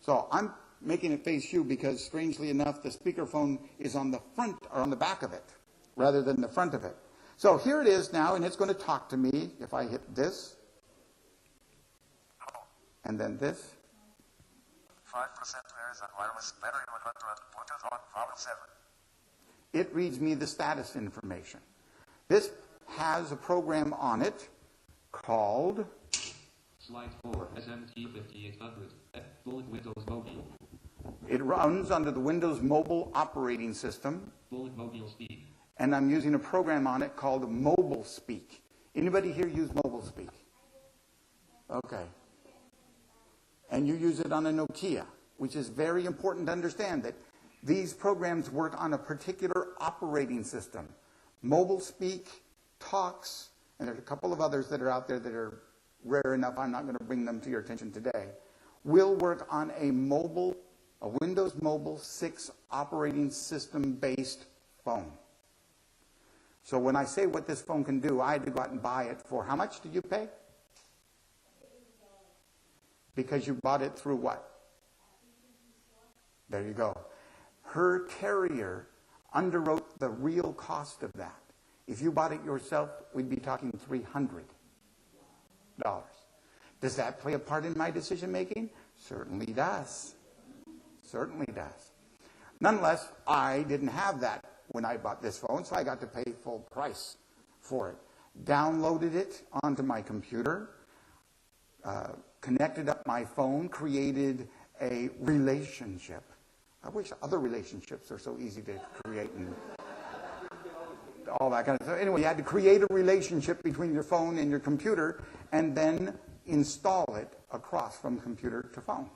So I'm making it face you because, strangely enough, the speakerphone is on the front or on the back of it rather than the front of it. So here it is now, and it's going to talk to me if I hit this. And then this. 5% there is a wireless battery 100, Bluetooth on, volume 7. It reads me the status information. This has a program on it called Slide 4, SMT5800, Bullet Windows Mobile. It runs under the Windows Mobile operating system. Bullet Mobile Speak. And I'm using a program on it called Mobile Speak. Anybody here use Mobile Speak? Okay. And you use it on a Nokia, which is very important to understand that these programs work on a particular operating system. Mobile Speak, Talks, and there's a couple of others that are out there that are rare enough, I'm not going to bring them to your attention today, will work on a Windows Mobile 6 operating system based phone. So when I say what this phone can do, I had to go out and buy it for, how much did you pay? Because you bought it through what? There you go. Her carrier underwrote the real cost of that. If you bought it yourself, we'd be talking $300. Does that play a part in my decision making? Certainly does. Certainly does. Nonetheless, I didn't have that when I bought this phone, so I got to pay full price for it. Downloaded it onto my computer, connected up my phone, created a relationship. I wish other relationships are so easy to create and all that kind of stuff. Anyway, you had to create a relationship between your phone and your computer and then install it across from computer to phone.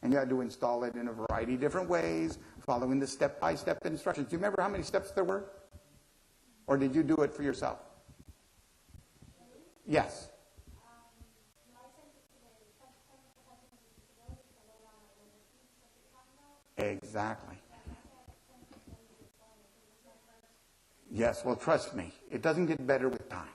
And you had to install it in a variety of different ways, following the step-by-step instructions. Do you remember how many steps there were? Or did you do it for yourself? Yes. Exactly. Yes, well, trust me, it doesn't get better with time.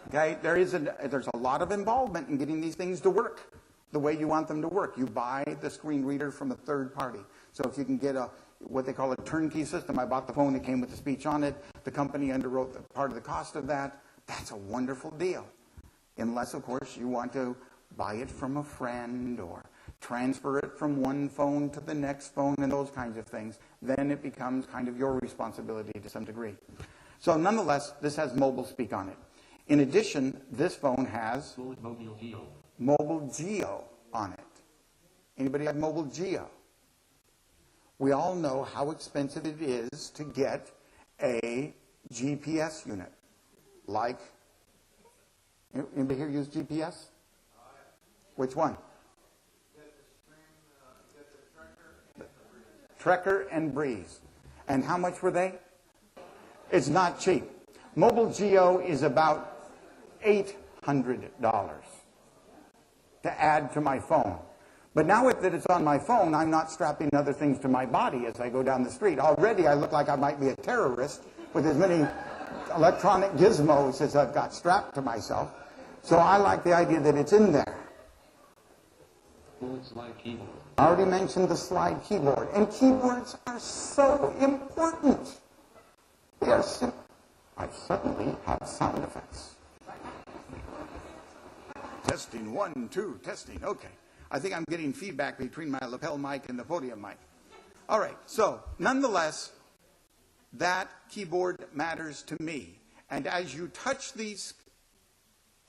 Okay, there's a lot of involvement in getting these things to work the way you want them to work. You buy the screen reader from a third party. So if you can get what they call a turnkey system, I bought the phone that came with the speech on it. The company underwrote part of the cost of that. That's a wonderful deal. Unless, of course, you want to buy it from a friend or transfer it from one phone to the next phone and those kinds of things. Then it becomes kind of your responsibility to some degree. So nonetheless, this has Mobile Speak on it. In addition, this phone has Mobile Geo on it. Anybody have Mobile Geo? We all know how expensive it is to get a GPS unit. Like, anybody here use GPS? Which one? Trekker and Breeze. And how much were they? It's not cheap. Mobile Geo is about $800 to add to my phone. But now that it's on my phone, I'm not strapping other things to my body as I go down the street. Already I look like I might be a terrorist with as many electronic gizmos as I've got strapped to myself. So I like the idea that it's in there. Slide keyboard. I already mentioned the slide keyboard. And keyboards are so important. They are simple. I suddenly have sound effects. Testing, 1, 2, testing. Okay. I think I'm getting feedback between my lapel mic and the podium mic. All right. So, nonetheless, that keyboard matters to me. And as you touch these,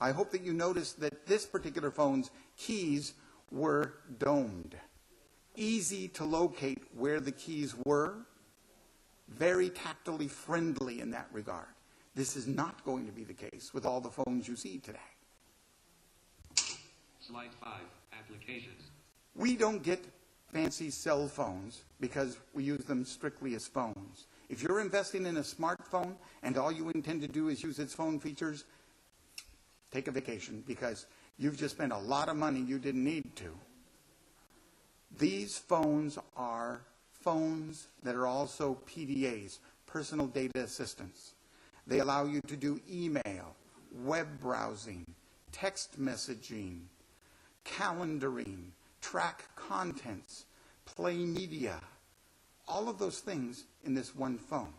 I hope that you notice that this particular phone's keys were domed. Easy to locate where the keys were. Very tactily friendly in that regard. This is not going to be the case with all the phones you see today. Slide 5, applications. We don't get fancy cell phones because we use them strictly as phones. If you're investing in a smartphone and all you intend to do is use its phone features, take a vacation because you've just spent a lot of money you didn't need to. These phones are phones that are also PDAs, personal data assistants. They allow you to do email, web browsing, text messaging, calendaring, track contents, play media, all of those things in this one phone.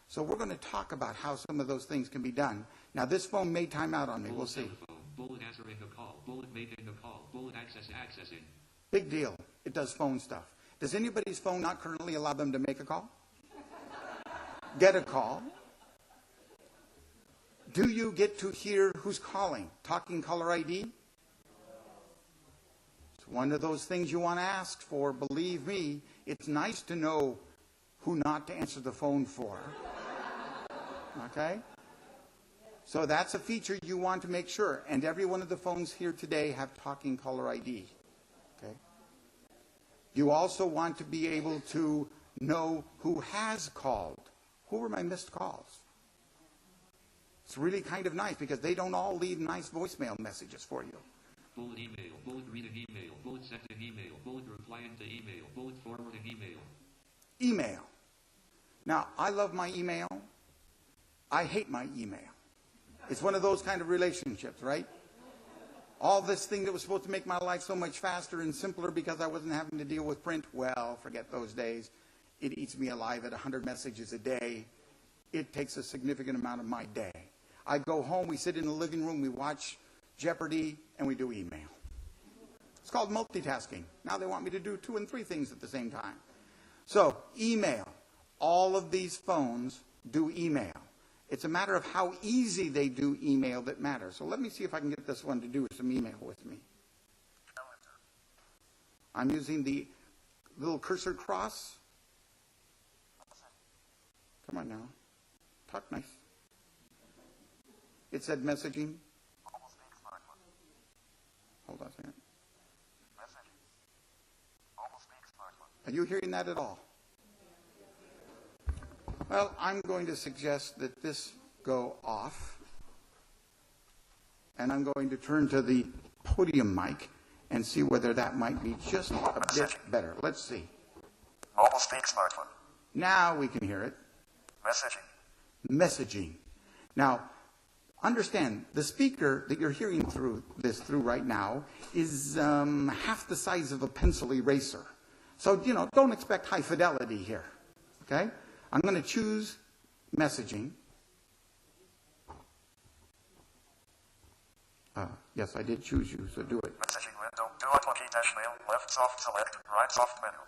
So we're going to talk about how some of those things can be done. Now, this phone may time out on me. We'll see. Telephone, bullet answering the call, bullet making the call, bullet accessing. Big deal. It does phone stuff. Does anybody's phone not currently allow them to make a call? Get a call? Do you get to hear who's calling? Talking caller ID? It's one of those things you want to ask for. Believe me, it's nice to know who not to answer the phone for. Okay? So that's a feature you want to make sure. And every one of the phones here today have talking caller ID. Okay? You also want to be able to know who has called. Who were my missed calls? It's really kind of nice because they don't all leave nice voicemail messages for you. Bullet email, bullet reading email, bullet sending email, bullet replying to email, bullet forwarding email. Email. Now, I love my email. I hate my email. It's one of those kind of relationships, right? All this thing that was supposed to make my life so much faster and simpler because I wasn't having to deal with print, well, forget those days. It eats me alive at 100 messages a day. It takes a significant amount of my day. I go home, we sit in the living room, we watch Jeopardy, and we do email. It's called multitasking. Now they want me to do 2 and 3 things at the same time. So, email. All of these phones do email. It's a matter of how easy they do email that matters. So let me see if I can get this one to do some email with me. I'm using the little cursor cross. Come on now. Talk nice. It said messaging. Hold on a second. Are you hearing that at all? Well, I'm going to suggest that this go off. And I'm going to turn to the podium mic and see whether that might be just a bit better. Let's see. Mobile speak smartphone. Now we can hear it. Messaging. Now, understand, the speaker that you're hearing through right now is half the size of a pencil eraser. So, don't expect high fidelity here. Okay? I'm going to choose messaging. Yes, I did choose you, so do it. Messaging window. Do Outlook e-mail. Left soft select. Right soft menu.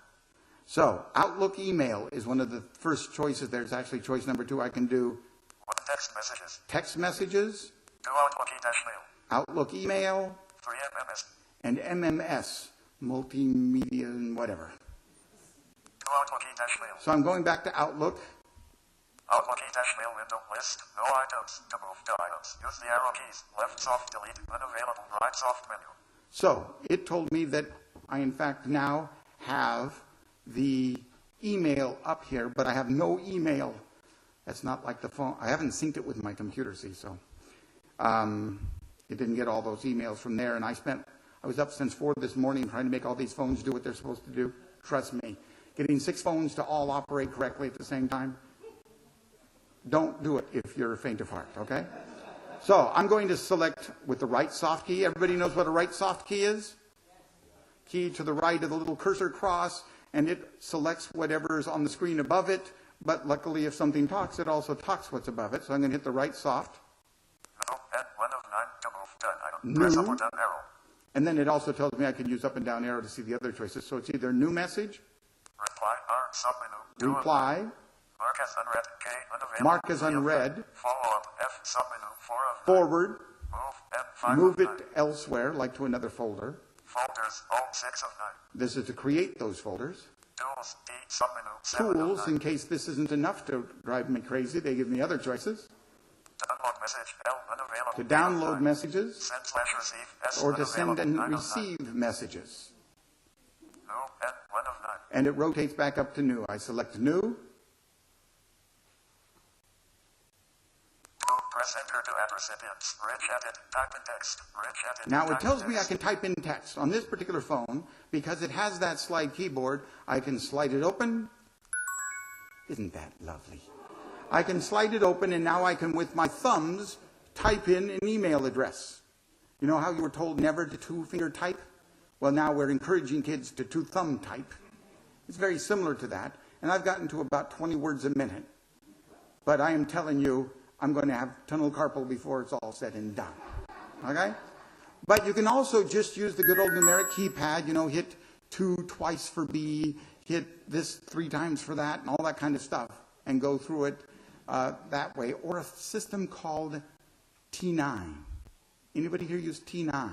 So, Outlook email is one of the first choices. There's actually choice number 2 I can do. Text messages. Text messages. Do Outlook e-mail. Outlook email. 3 MMS. And MMS, multimedia and whatever. Do Outlook e-mail. So I'm going back to Outlook. Outlook e-mail window list. No items. To move to items. Use the arrow keys. Left soft delete. Unavailable. Right soft menu. So it told me that I in fact now have the email up here, but I have no email. That's not like the phone. I haven't synced it with my computer, see, so it didn't get all those emails from there. And I was up since 4 this morning trying to make all these phones do what they're supposed to do. Trust me. Getting 6 phones to all operate correctly at the same time, don't do it if you're faint of heart, okay? So I'm going to select with the right soft key. Everybody knows what a right soft key is? Key to the right of the little cursor cross, and it selects whatever is on the screen above it. But luckily, if something talks, it also talks what's above it. So I'm going to hit the right soft. No, and 1 of 9 to move done. Item. New. Press up or down arrow. And then it also tells me I can use up and down arrow to see the other choices. So it's either new message, Reply. R. Submenu. Do reply, Mark as unread. K. Unavailable. mark as unread, Follow up. F. Submenu. 4 of 9. forward, Move. M. 5 move of it 9. elsewhere, like to another folder. Folders. O. 6 of 9. This is to create those folders. Tools. D. Submenu. 7 of 9. Tools, in case this isn't enough to drive me crazy, they give me other choices. Download message. L. Unavailable. To 8 of download 9. messages, Send/receive. S. or to send and unavailable. 9 of 9. receive messages. New. N. 1 of 9. And it rotates back up to new. I select new. New. Press enter to add recipients. Rich edit. Type in text. Rich edit. Now it Type tells in me I text. can type in text. On this particular phone, because it has that slide keyboard, I can slide it open. Isn't that lovely? I can slide it open, and now I can, with my thumbs, type in an email address. You know how you were told never to two-finger type? Well, now we're encouraging kids to two-thumb type. It's very similar to that. And I've gotten to about 20 words a minute. But I am telling you, I'm going to have tunnel carpal before it's all said and done. Okay? But you can also just use the good old numeric keypad, you know, hit 2 twice for B, hit this 3 times for that, and all that kind of stuff, and go through it that way. Or a system called T9. Anybody here use T9?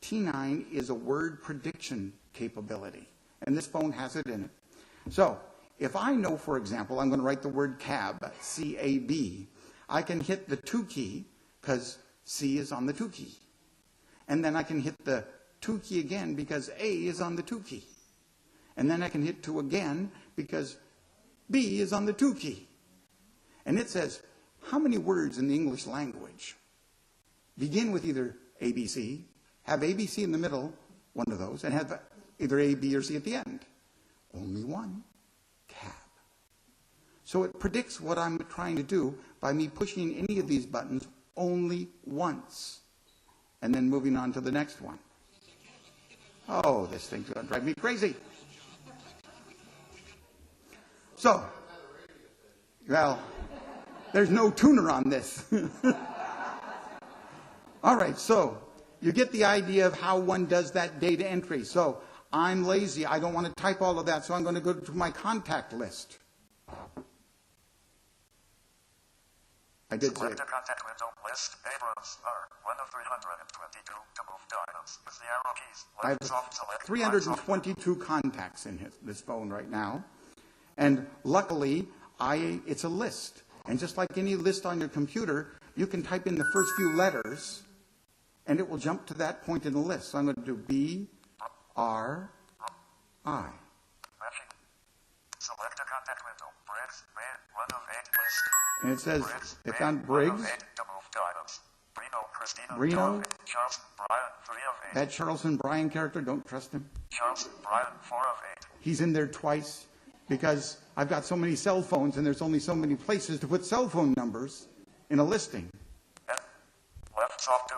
T9 is a word prediction capability, and this phone has it in it. So, if I know, for example, I'm going to write the word cab, C-A-B, I can hit the 2 key, because C is on the 2 key. And then I can hit the 2 key again, because A is on the 2 key. And then I can hit 2 again, because B is on the 2 key. And it says, how many words in the English language begin with either ABC, have ABC in the middle, one of those, and have either A, B, or C at the end? Only one. Cab. So it predicts what I'm trying to do by me pushing any of these buttons only once, and then moving on to the next one. Oh, this thing's going to drive me crazy. So, well, there's no tuner on this. All right, so you get the idea of how one does that data entry. So I'm lazy. I don't want to type all of that, so I'm going to go to my contact list. I did say it. Select a contact window, list, Abrams, R, 1 of 322 to move diamonds. Use the arrow keys. I have Left soft select. 322 contacts in this phone right now. And luckily, it's a list. And just like any list on your computer, you can type in the first few letters, and it will jump to that point in the list. So I'm going to do B, R, I. Matching. Select a contact window. Briggs, man, 1 of 8 list. And it says, Briggs, they man, found 1 of Briggs, 8 to move diamonds. Reno, Christina, Reno. 2 of 8. Charlson, Brian, 3 of 8. that Charlson Brian character, don't trust him. Charlson, Brian, 4 of 8. He's in there twice because I've got so many cell phones and there's only so many places to put cell phone numbers in a listing. F. Left soft 2.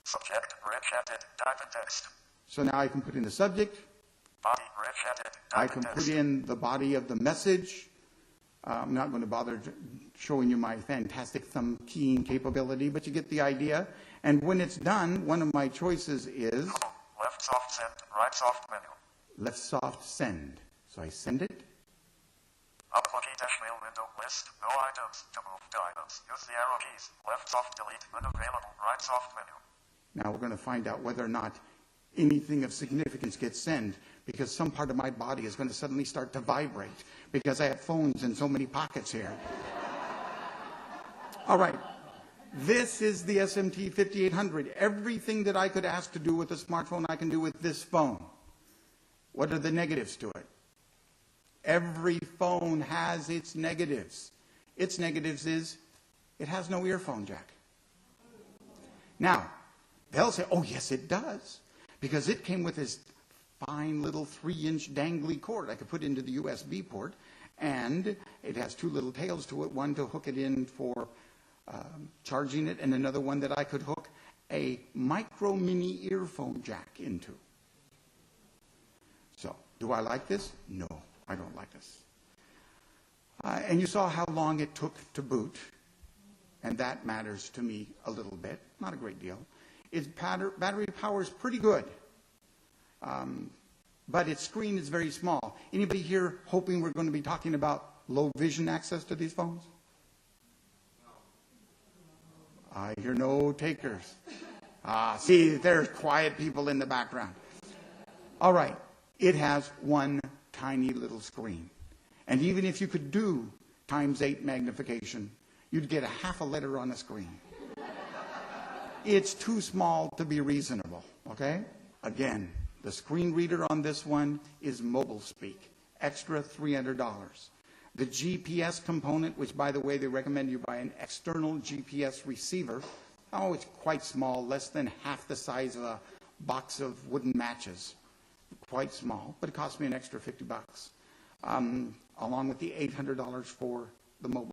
Subject, rich-handed, type in text. So now I can put in the subject. Body, rich-handed, I type in can text. put in the body of the message. I'm not going to bother showing you my fantastic thumb keying capability, but you get the idea. And when it's done, one of my choices is Left soft send, right soft menu. left soft send. So I send it. Upload dash mail window, list, no items, to move diamonds. Use the arrow keys. Left soft delete, unavailable, right soft menu. Now we're going to find out whether or not anything of significance gets sent, because some part of my body is going to suddenly start to vibrate because I have phones in so many pockets here. All right. This is the SMT5800. Everything that I could ask to do with a smartphone, I can do with this phone. What are the negatives to it? Every phone has its negatives. Its negatives is it has no earphone jack. Now, they'll say, oh, yes, it does, because it came with this fine little 3-inch dangly cord I could put into the USB port, and it has 2 little tails to it, one to hook it in for charging it, and another one that I could hook a micro mini earphone jack into. So, do I like this? No, I don't like this. And you saw how long it took to boot, and that matters to me a little bit, not a great deal. Its battery power is pretty good, but its screen is very small. Anybody here hoping we're going to be talking about low vision access to these phones? I hear no takers. See, there's quiet people in the background. All right, it has one tiny little screen. And even if you could do ×8 magnification, you'd get a half a letter on the screen. It's too small to be reasonable, okay? Again, the screen reader on this one is mobile speak, extra $300. The GPS component, which, by the way, they recommend you buy an external GPS receiver. Oh, it's quite small, less than half the size of a box of wooden matches. Quite small, but it cost me an extra $50, along with the $800 for the mobile